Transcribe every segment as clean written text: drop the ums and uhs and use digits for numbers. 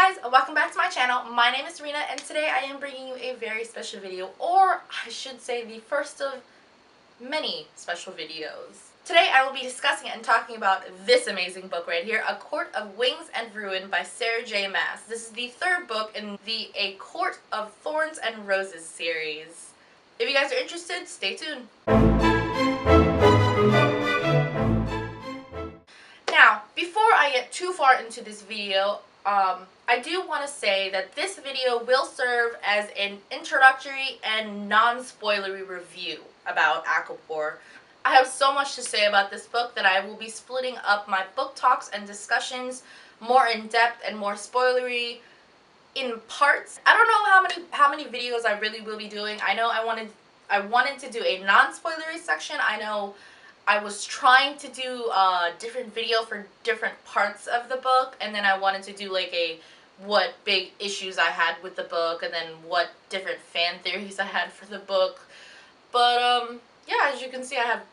Hey guys, welcome back to my channel. My name is Serena and today I am bringing you a very special video, or I should say the first of many special videos. Today I will be discussing and talking about this amazing book right here, A Court of Wings and Ruin by Sarah J. Maas. This is the third book in the A Court of Thorns and Roses series. If you guys are interested, stay tuned. Now, before I get too far into this video, I do want to say that this video will serve as an introductory and non-spoilery review about ACOWAR. I have so much to say about this book that I will be splitting up my book talks and discussions more in depth and more spoilery in parts. I don't know how many videos I really will be doing. I know I wanted to do a non-spoilery section. I know I was trying to do a different video for different parts of the book, and then I wanted to do like what big issues I had with the book, and then what different fan theories I had for the book. But yeah, as you can see, I have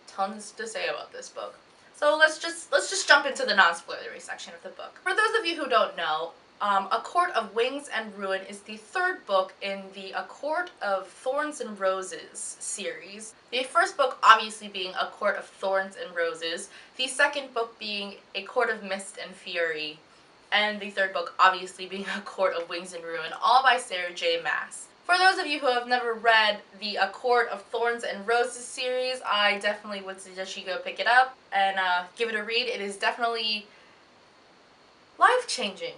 tons to say about this book. So let's just jump into the non-spoilery section of the book. For those of you who don't know, A Court of Wings and Ruin is the third book in the A Court of Thorns and Roses series. The first book obviously being A Court of Thorns and Roses, the second book being A Court of Mist and Fury, and the third book obviously being A Court of Wings and Ruin, all by Sarah J. Maas. For those of you who have never read the A Court of Thorns and Roses series, I definitely would suggest you go pick it up and give it a read. It is definitely life-changing.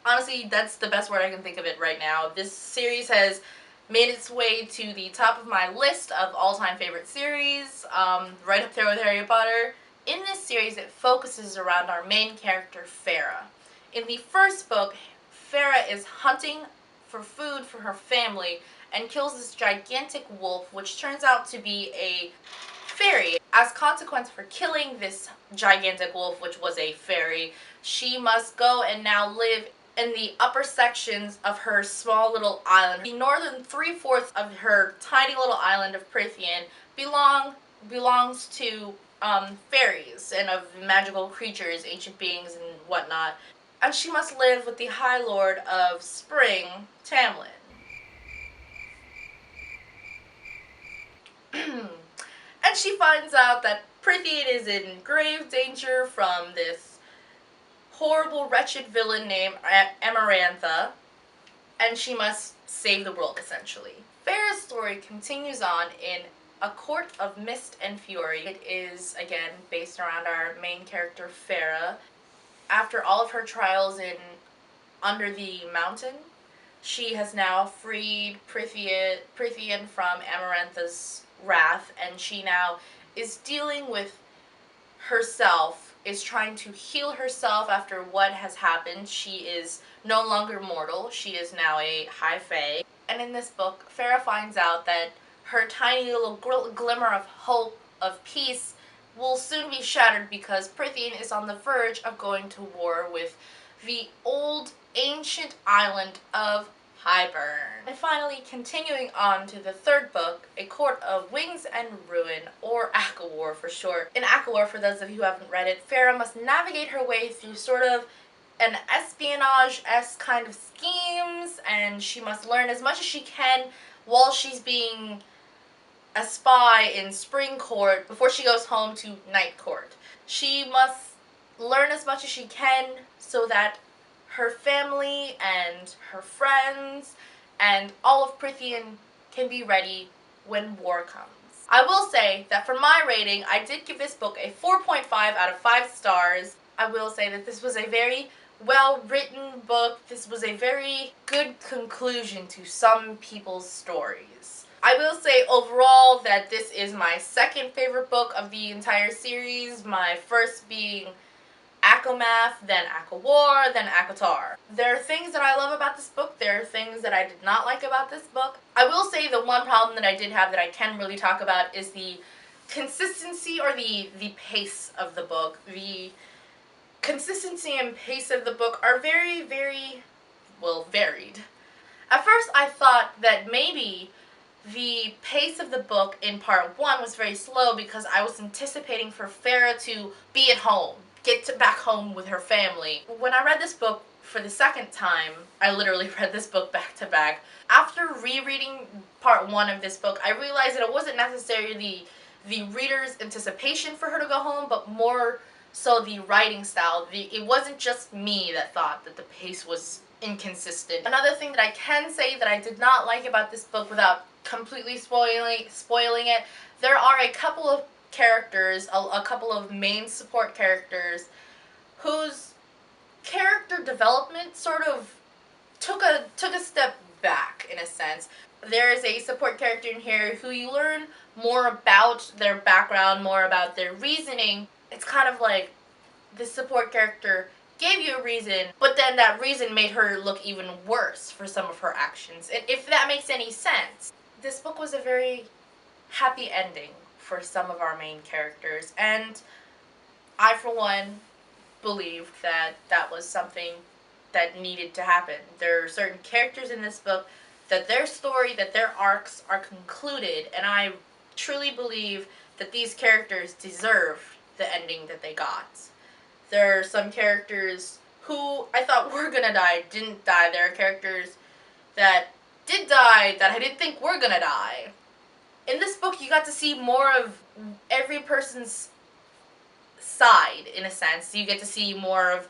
Honestly, that's the best word I can think of it right now. This series has made its way to the top of my list of all-time favorite series, right up there with Harry Potter. In this series, it focuses around our main character, Farah. In the first book, Farah is hunting for food for her family and kills this gigantic wolf, which turns out to be a fairy. As consequence for killing this gigantic wolf, which was a fairy, she must go and now live in the upper sections of her small little island. The northern 3/4 of her tiny little island of Prithian belongs to fairies and of magical creatures, ancient beings and whatnot. And she must live with the High Lord of Spring, Tamlin. And she finds out that Prithian is in grave danger from this horrible, wretched villain named Amarantha, and she must save the world, essentially. Farah's story continues on in A Court of Mist and Fury. It is, again, based around our main character, Farah. After all of her trials under the mountain, she has now freed Prithian from Amarantha's wrath, and she now is dealing with herself, is trying to heal herself after what has happened. She is no longer mortal. She is now a high fae. And in this book, Farah finds out that her tiny little glimmer of hope, of peace, will soon be shattered because Prithian is on the verge of going to war with the old ancient island of Highburn. And finally, continuing on to the third book, A Court of Wings and Ruin, or ACOWAR for short. In ACOWAR, for those of you who haven't read it, Farah must navigate her way through sort of an espionage-esque kind of schemes, and she must learn as much as she can while she's being a spy in Spring Court before she goes home to Night Court. She must learn as much as she can so that her family and her friends and all of Prithian can be ready when war comes. I will say that for my rating, I did give this book a 4.5 out of 5 stars. I will say that this was a very well-written book. This was a very good conclusion to some people's stories. I will say overall that this is my second favorite book of the entire series, my first being ACOMAF, then ACOWAR, then ACOTAR. There are things that I love about this book, there are things that I did not like about this book. I will say the one problem that I did have that I can really talk about is the consistency or the pace of the book. The consistency and pace of the book are very, very, well, varied. At first I thought that maybe the pace of the book in part 1 was very slow because I was anticipating for Farah to be at home, get back home with her family. When I read this book, for the second time, I literally read this book back to back. After rereading part 1 of this book, I realized that it wasn't necessarily the reader's anticipation for her to go home, but more so the writing style. It wasn't just me that thought that the pace was inconsistent. Another thing that I can say that I did not like about this book, without completely spoiling it, there are a couple of characters, a couple of main support characters, whose character development sort of took a step back, in a sense. There is a support character in here who you learn more about their background, more about their reasoning. It's kind of like this support character gave you a reason, but then that reason made her look even worse for some of her actions. And if that makes any sense. This book was a very happy ending for some of our main characters, and I, for one, believed that that was something that needed to happen. There are certain characters in this book that their story, that their arcs are concluded, and I truly believe that these characters deserve the ending that they got. There are some characters who I thought were gonna die, didn't die. There are characters that did die that I didn't think were gonna die. In this book, you got to see more of every person's side, in a sense. You get to see more of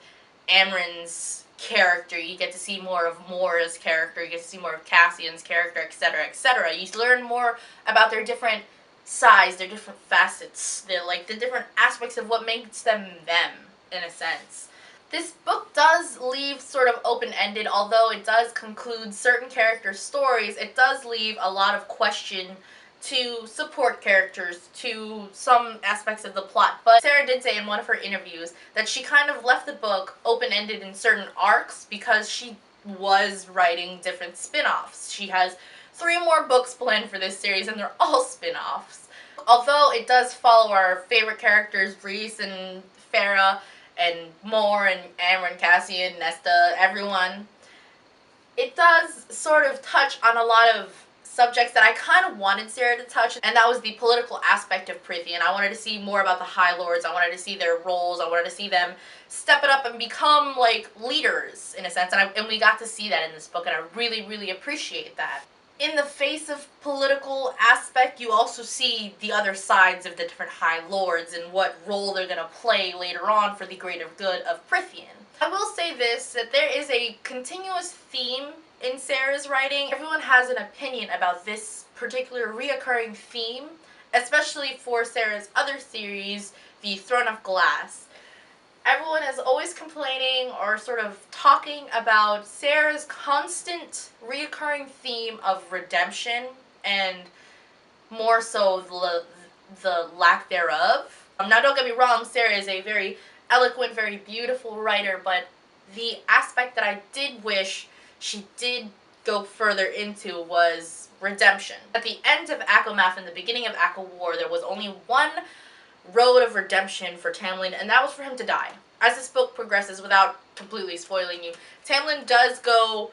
Amren's character, you get to see more of Mora's character, you get to see more of Cassian's character, etc., etc. You learn more about their different sides, their different facets, the different aspects of what makes them them, in a sense. This book does leave sort of open-ended, although it does conclude certain character stories. It does leave a lot of question to support characters, to some aspects of the plot. But Sarah did say in one of her interviews that she kind of left the book open-ended in certain arcs because she was writing different spin-offs. She has 3 more books planned for this series, and they're all spin-offs. Although it does follow our favorite characters, Reese and Farah, and Moore, and Amren, Cassian, Nesta, everyone, it does sort of touch on a lot of subjects that I kind of wanted Sarah to touch, and that was the political aspect of Prythian. I wanted to see more about the High Lords, I wanted to see their roles, I wanted to see them step it up and become, like, leaders, in a sense, and we got to see that in this book, and I really, really appreciate that. In the face of political aspect, you also see the other sides of the different High Lords and what role they're going to play later on for the greater good of Prythian. I will say this, that there is a continuous theme in Sarah's writing. Everyone has an opinion about this particular reoccurring theme, especially for Sarah's other series, the Throne of Glass. Everyone is always complaining or sort of talking about Sarah's constant reoccurring theme of redemption, and more so the lack thereof. Now, don't get me wrong, Sarah is a very eloquent, very beautiful writer, but the aspect that I did wish she did go further into was redemption. At the end of ACOWAR and the beginning of ACOWAR, there was only one road of redemption for Tamlin, and that was for him to die. As this book progresses, without completely spoiling you, Tamlin does go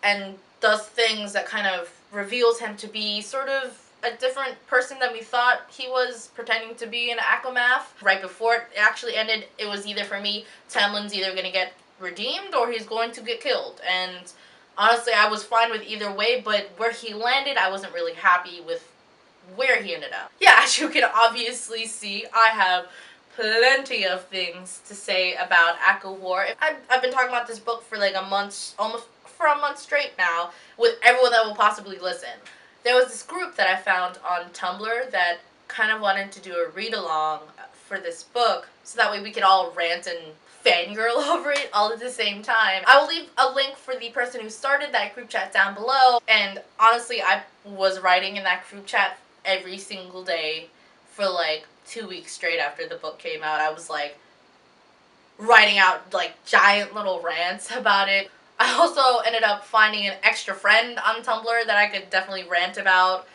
and does things that kind of reveals him to be sort of a different person than we thought he was pretending to be in ACOWAR. Right before it actually ended, it was either, for me, Tamlin's either going to get redeemed or he's going to get killed, and honestly, I was fine with either way, but where he landed, I wasn't really happy with where he ended up. Yeah, as you can obviously see, I have plenty of things to say about ACOWAR. I've been talking about this book for like a month, almost for a month straight now, with everyone that will possibly listen. There was this group that I found on Tumblr that kind of wanted to do a read-along for this book, so that way we could all rant and fangirl over it all at the same time. I will leave a link for the person who started that group chat down below, and honestly, I was writing in that group chat every single day for like 2 weeks straight after the book came out. I was like writing out like giant little rants about it. I also ended up finding an extra friend on Tumblr that I could definitely rant about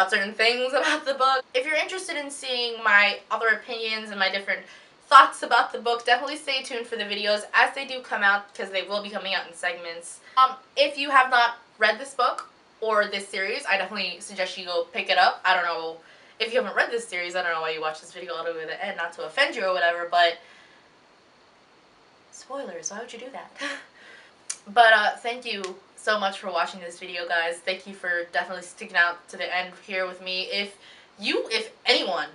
certain things about the book. If you're interested in seeing my other opinions and my different thoughts about the book, definitely stay tuned for the videos as they do come out, because they will be coming out in segments. If you have not read this book or this series, I definitely suggest you go pick it up. I don't know, if you haven't read this series, I don't know why you watch this video all the way to the end, not to offend you or whatever, but spoilers, why would you do that? But thank you so much for watching this video, guys. Thank you for definitely sticking out to the end here with me. If anyone,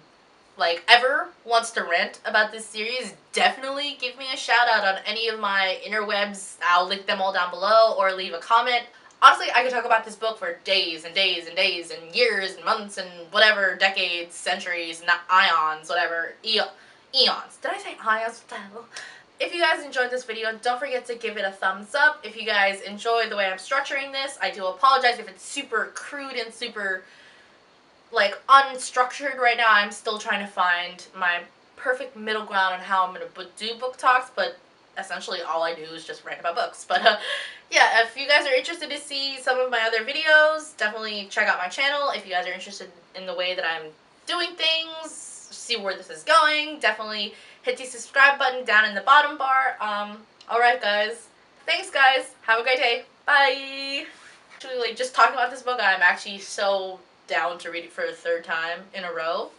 like, ever wants to rant about this series, definitely give me a shout out on any of my interwebs. I'll link them all down below, or leave a comment. Honestly, I could talk about this book for days and days and days and years and months and whatever, decades, centuries, not ions, whatever, eons. Did I say ions? What the hell? If you guys enjoyed this video, don't forget to give it a thumbs up. If you guys enjoy the way I'm structuring this, I do apologize if it's super crude and super, like, unstructured right now. I'm still trying to find my perfect middle ground on how I'm going to do book talks, but essentially all I do is just rant about books. But yeah, if you guys are interested to see some of my other videos, definitely check out my channel. If you guys are interested in the way that I'm doing things, see where this is going, definitely hit the subscribe button down in the bottom bar. Alright guys. Thanks guys. Have a great day. Bye! Actually, like, just talking about this book, I'm actually so down to read it for a third time in a row.